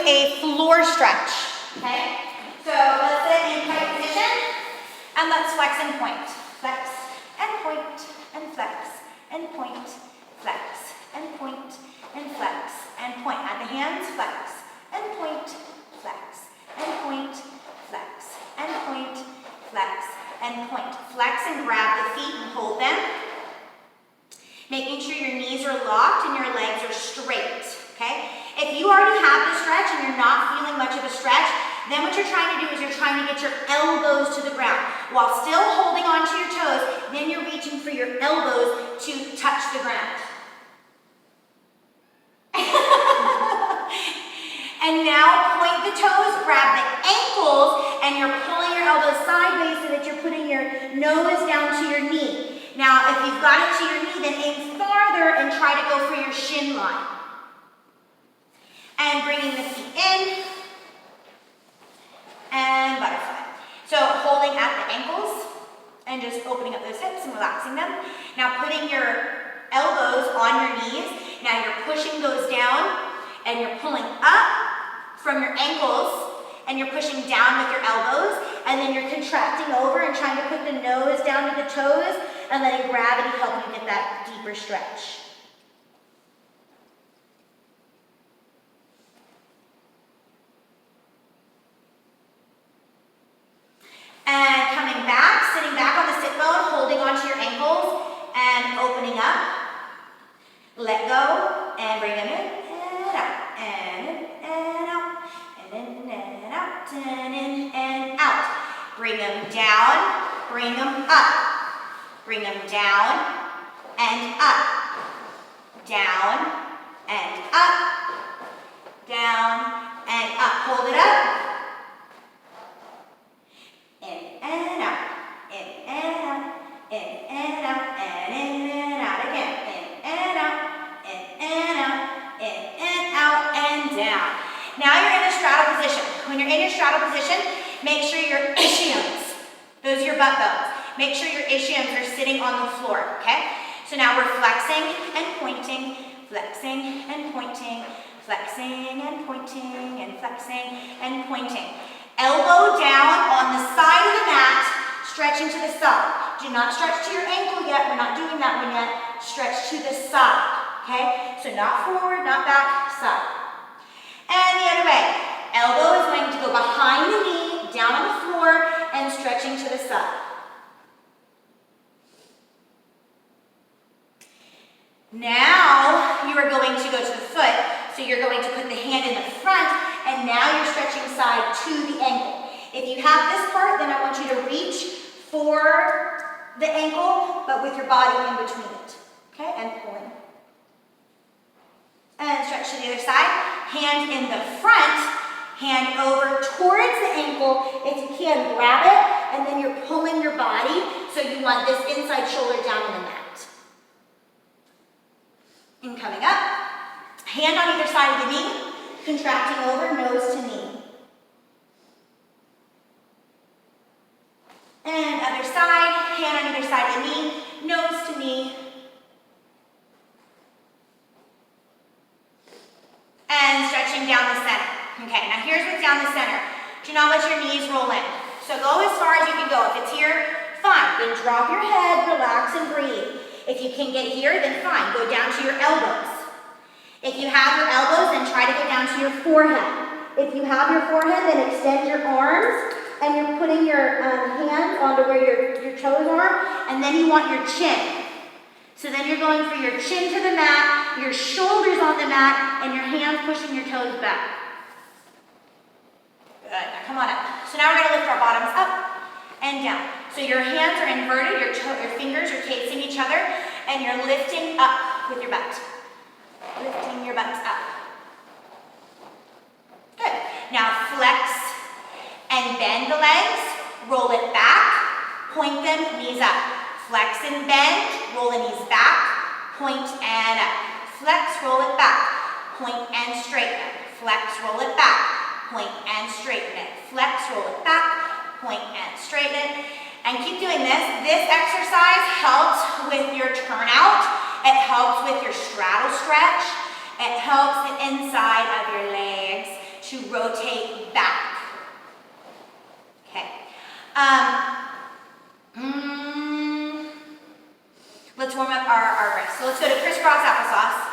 a floor stretch, okay? So let's sit in tight position, and let's flex and point. Flex and point, and flex, and point, flex, and point, and flex, and point. At the hands, flex, and point, flex, and point, flex, and point, flex, and point. Flex and grab the feet and hold them. Making sure your knees are locked and your legs are straight, okay? If you already have the stretch and you're not feeling much of a stretch, then what you're trying to do is you're trying to get your elbows to the ground. While still holding onto your toes, then you're reaching for your elbows to touch the ground. And now point the toes, grab the ankles, and you're pulling your elbows sideways so that you're putting your nose down to your knee. Now, if you've got it to your knee, then aim farther and try to go for your shin line. And bringing the feet in, and butterfly. So holding at the ankles, and just opening up those hips and relaxing them. Now putting your elbows on your knees. Now you're pushing those down, and you're pulling up from your ankles, and you're pushing down with your elbows, and then you're contracting over and trying to put the nose down to the toes, and letting gravity help you get that deeper stretch. And coming back, sitting back on the sit bone, holding onto your ankles, and opening up. Let go, and bring them in, and out, and in, and out, and in, and out, and in, and out. Bring them down, bring them up. Bring them down, and up. Down, and up. Down, and up. Hold it up. In and out, in and out, in and out, and in and out again. In and out, in and out, in and out, and down. Now you're in a straddle position. When you're in your straddle position, make sure your ischiums, those are your butt bones, make sure your ischiums are sitting on the floor, okay? So now we're flexing and pointing, flexing and pointing, flexing and pointing, and flexing and pointing. Elbow down on the side of the mat, stretching to the side. Do not stretch to your ankle yet. We're not doing that one yet. Stretch to the side, okay? So not forward, not back, side. And the other way. Elbow is going to go behind the knee, down on the floor, and stretching to the side. Now you are going to go to the foot. So you're going to put the hand in the front, and now you're stretching side to the ankle. If you have this part, then I want you to reach for the ankle, but with your body in between it, okay? And pulling. And stretch to the other side. Hand in the front, hand over towards the ankle. If you can, grab it, and then you're pulling your body, so you want this inside shoulder down on the mat. And coming up. Hand on either side of the knee, contracting over, nose to knee. And other side, hand on either side of the knee, nose to knee. And stretching down the center. Okay, now here's what's down the center. Do not let your knees roll in. So go as far as you can go. If it's here, fine. Then drop your head, relax, and breathe. If you can get here, then fine. Go down to your elbows. If you have your elbows, then try to go down to your forehead. If you have your forehead, then extend your arms, and you're putting your hands onto where your toes are, and then you want your chin. So then you're going for your chin to the mat, your shoulders on the mat, and your hands pushing your toes back. Good, now come on up. So now we're gonna lift our bottoms up and down. So your hands are inverted, your fingers are facing each other, and you're lifting up with your butt. Lifting your butts up. Good. Now flex and bend the legs. Roll it back. Point them, knees up. Flex and bend. Roll the knees back. Point and up. Flex, roll it back. Point and straighten it. Flex, roll it back. Point and straighten it. Flex, roll it back. Point and straighten it. And keep doing this. This exercise helps with your turnout. It helps with your straddle stretch. It helps the inside of your legs to rotate back. Okay. Let's warm up our wrists. So let's go to crisscross applesauce.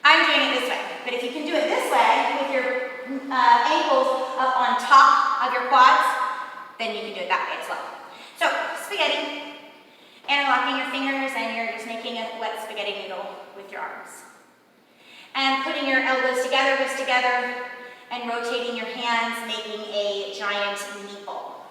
I'm doing it this way, but if you can do it this way with your ankles up on top of your quads, then you can do it that way as well. So spaghetti, interlocking your fingers, and you're just making a wet spaghetti noodle with your arms. And putting your elbows together, wrists together, and rotating your hands, making a giant meatball.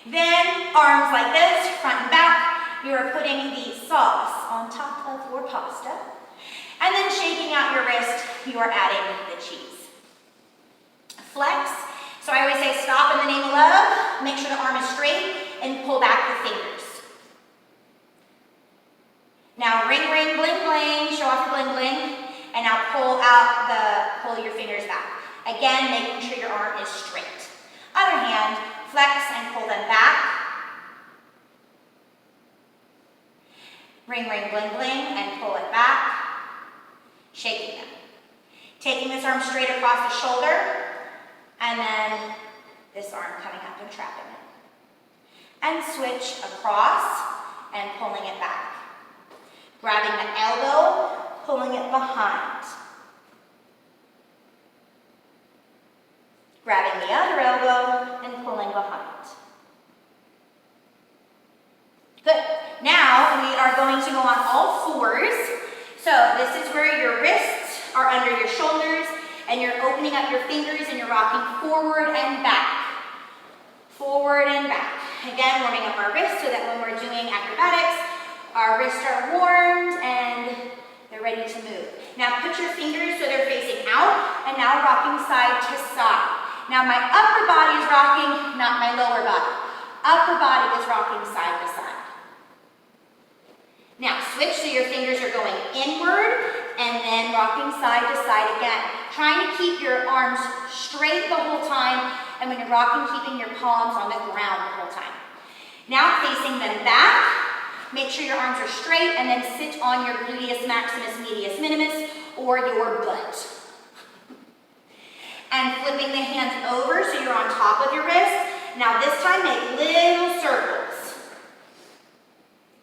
Then arms like this, front and back. You are putting the sauce on top of your pasta. And then shaking out your wrist, you are adding the cheese. Flex. So I always say stop in the name of love. Make sure the arm is straight and pull back the fingers. Now ring, ring, bling, bling. Show off your bling, bling. And now pull your fingers back. Again, making sure your arm is straight. Other hand, flex and pull them back. Ring, ring, bling, bling, and pull it back. Shaking them. Taking this arm straight across the shoulder, and then this arm coming up and trapping it. And switch across and pulling it back. Grabbing the elbow, pulling it behind. Grabbing the other elbow and pulling behind. Good. Now we are going to go on all fours. So this is where your wrists are under your shoulders and you're opening up your fingers and you're rocking forward and back. Forward and back. Again, warming up our wrists so that when we're doing acrobatics, our wrists are warmed and they're ready to move. Now put your fingers so they're facing out and now rocking side to side. Now my upper body is rocking, not my lower body. Upper body is rocking side to side. Now switch so your fingers are going inward and then rocking side to side again. Trying to keep your arms straight the whole time, and when you're rocking, keeping your palms on the ground the whole time. Now facing them back, make sure your arms are straight and then sit on your gluteus maximus, medius minimus, or your butt. And flipping the hands over so you're on top of your wrist. Now this time make little circles.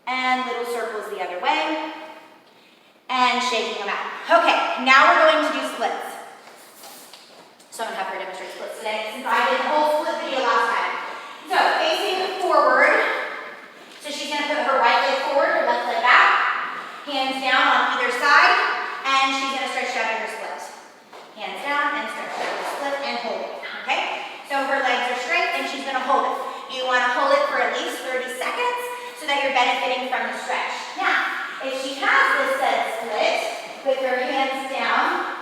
And little circles the other way. And shaking them out. Okay, now we're going to do splits. So I'm going to have her demonstrate splits today since I did the whole split video last time. So facing forward. So she's going to put her right leg forward, her left leg back. Hands down on either side. And she's going to stretch out her split. Hands down and stretch out her split and hold it. Okay? So her legs are straight and she's going to hold it. You want to hold it for at least 30 seconds so that you're benefiting from the stretch. Now, if she has this set split with her hands down,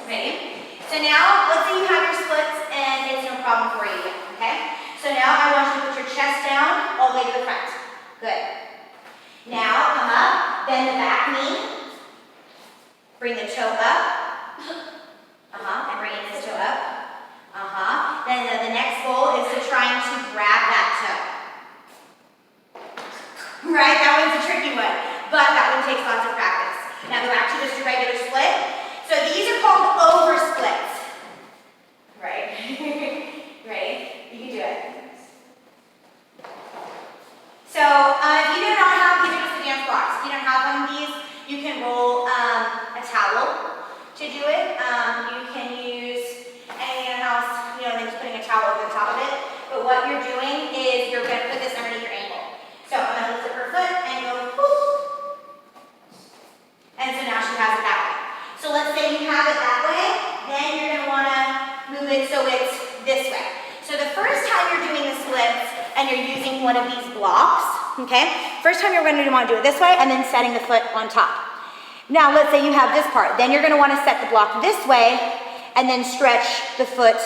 ready? So now, let's say you have your splits and it's no problem for you yet, okay? So now I want you to put your chest down all the way to the front. Good. Now, come up, bend the back knee, bring the toe up, and bringing this toe up. Then the next goal is to trying to grab that toe. Right, that one's a tricky one, but that one takes lots of practice. Now go back to just a regular split. So these are called over splits. Right? Right? You can do it. So if you do not have, these are just the dance blocks. If you don't have one of these, you can roll a towel to do it. You can use anything in the house, then just putting a towel over the top of it. But what you're doing is you're going to put this underneath your ankle. So I'm going to lift up her foot and go, whoop. And so now she has it that way. So let's say you have it that way, then you're going to want to move it so it's this way. So the first time you're doing the splits and you're using one of these blocks, okay, first time you're going to want to do it this way and then setting the foot on top. Now let's say you have this part, then you're going to want to set the block this way and then stretch the foot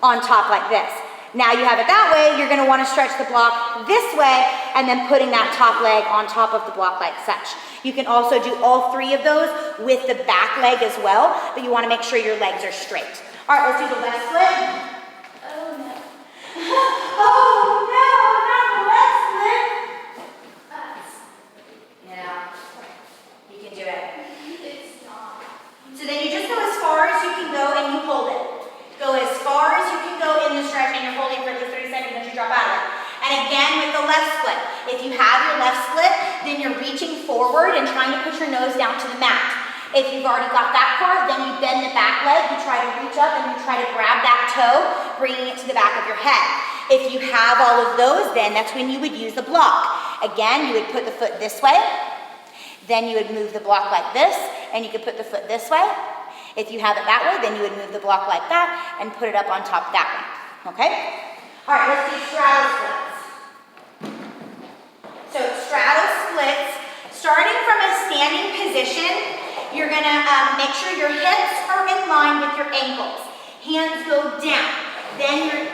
on top like this. Now you have it that way, you're going to want to stretch the block this way and then putting that top leg on top of the block like such. You can also do all three of those with the back leg as well, but you want to make sure your legs are straight. All right, let's do the left split. Oh no. Oh no, not the left split. Yeah, you can do it. left split. If you have your left split, then you're reaching forward and trying to push your nose down to the mat. If you've already got that part, then you bend the back leg, you try to reach up and you try to grab that toe, bringing it to the back of your head. If you have all of those, then that's when you would use the block. Again, you would put the foot this way, then you would move the block like this, and you could put the foot this way. If you have it that way, then you would move the block like that and put it up on top of that one, okay? All right, let's do straddle splits. So straddle splits, starting from a standing position, you're gonna make sure your hips are in line with your ankles. Hands go down. Then you're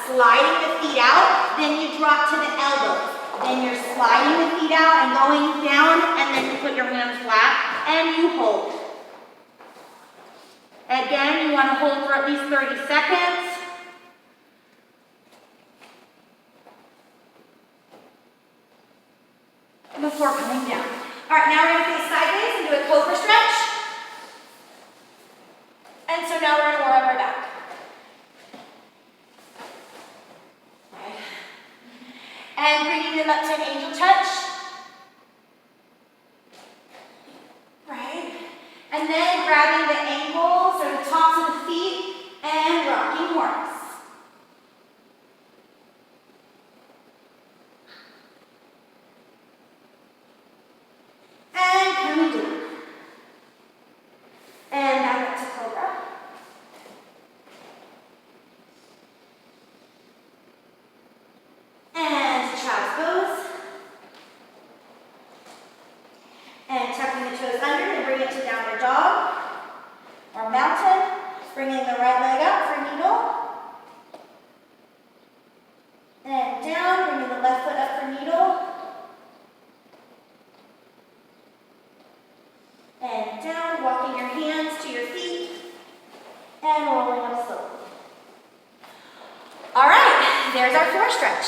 sliding the feet out, then you drop to the elbows. Then you're sliding the feet out and going down, and then you put your hands flat and you hold. Again, you want to hold for at least 30 seconds. Before coming down. All right, now we're going to face sideways and do a cobra stretch. And so now we're going to warm up our back. And bringing them up to an angel touch. Right. And then grabbing the ankles or the tops of the feet and rocking horse. And coming down. And back up to cobra. And child's pose. And tucking the toes under and bring it to downward dog or mountain. Bringing the right leg up for needle. And down, bringing the left foot up for needle. And down, walking your hands to your feet. And rolling up slowly. All right, there's our floor stretch.